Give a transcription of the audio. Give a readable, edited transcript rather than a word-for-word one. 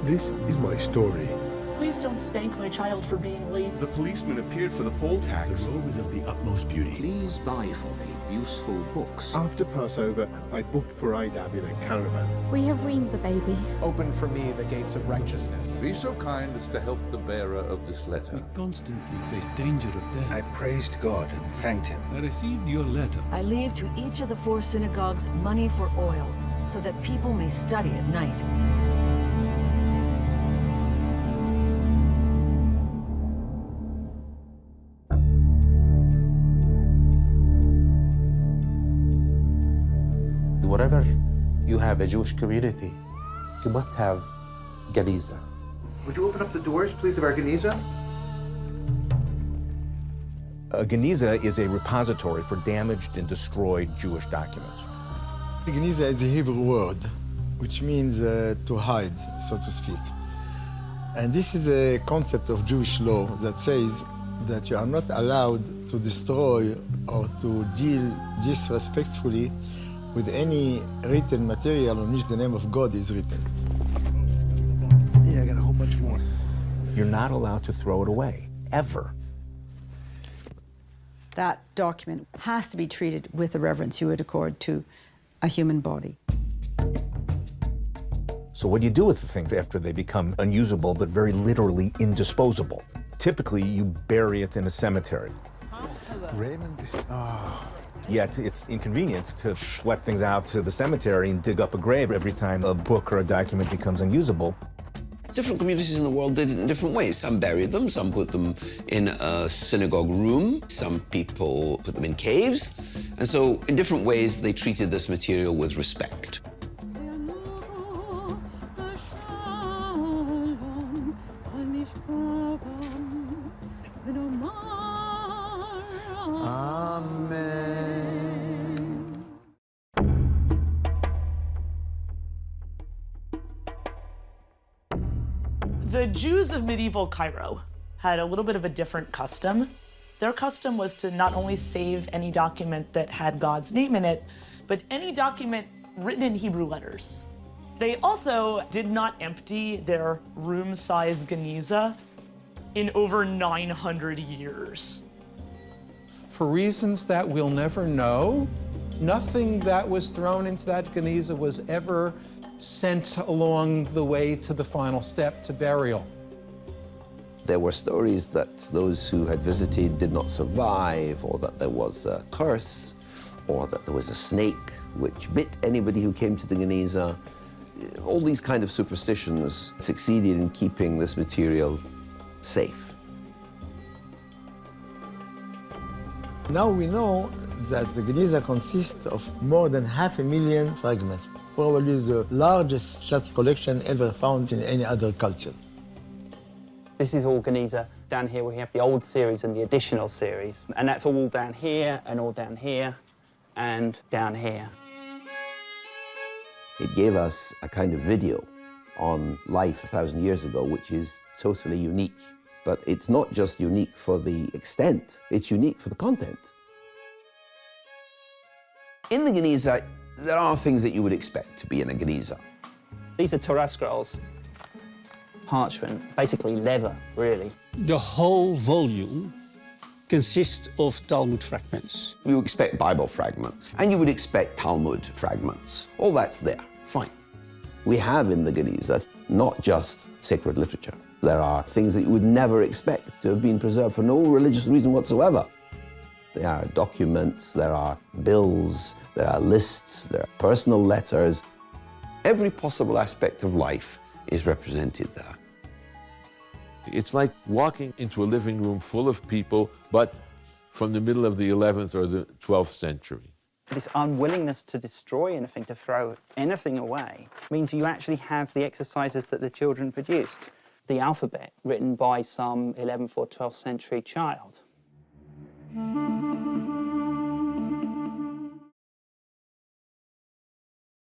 This is my story. Please don't spank my child for being late. The policeman appeared for the poll tax. The robe is of the utmost beauty. Please buy for me useful books. After Passover, I booked for Idab in a caravan. We have weaned the baby. Open for me the gates of righteousness. Be so kind as to help the bearer of this letter. We constantly face danger of death. I praised God and thanked him. I received your letter. I leave to each of the 4 synagogues money for oil, so that people may study at night. Wherever you have a Jewish community, you must have Geniza. Would you open up the doors, please, of our Geniza? A Geniza is a repository for damaged and destroyed Jewish documents. Geniza is a Hebrew word, which means to hide, so to speak. And this is a concept of Jewish law that says that you are not allowed to destroy or to deal disrespectfully with any written material on which the name of God is written. Yeah, I got a whole bunch more. You're not allowed to throw it away, ever. That document has to be treated with the reverence you would accord to a human body. So what do you do with the things after they become unusable, but very literally indisposable? Typically, you bury it in a cemetery. Raymond? Oh. Yet it's inconvenient to schlep things out to the cemetery and dig up a grave every time a book or a document becomes unusable. Different communities in the world did it in different ways. Some buried them, some put them in a synagogue room, some people put them in caves. And so in different ways, they treated this material with respect. The Jews of medieval Cairo had a little bit of a different custom. Their custom was to not only save any document that had God's name in it, but any document written in Hebrew letters. They also did not empty their room-sized Geniza in over 900 years. For reasons that we'll never know, nothing that was thrown into that Geniza was ever sent along the way to the final step, to burial. There were stories that those who had visited did not survive, or that there was a curse, or that there was a snake which bit anybody who came to the Geniza. All these kind of superstitions succeeded in keeping this material safe. Now we know that the Geniza consists of more than 500,000 fragments, probably the largest such collection ever found in any other culture. This is all Geniza. Down here we have the old series and the additional series, and that's all down here and all down here and down here. It gave us a kind of video on life 1,000 years ago, which is totally unique. But it's not just unique for the extent, it's unique for the content. In the Geniza, there are things that you would expect to be in a Geniza. These are Torah scrolls, parchment, basically leather, really. The whole volume consists of Talmud fragments. You expect Bible fragments, and you would expect Talmud fragments. All that's there, fine. We have in the Geniza not just sacred literature. There are things that you would never expect to have been preserved for no religious reason whatsoever. There are documents, there are bills, there are lists, there are personal letters. Every possible aspect of life is represented there. It's like walking into a living room full of people, but from the middle of the 11th or the 12th century. This unwillingness to destroy anything, to throw anything away, means you actually have the exercises that the children produced. The alphabet, written by some 11th or 12th century child.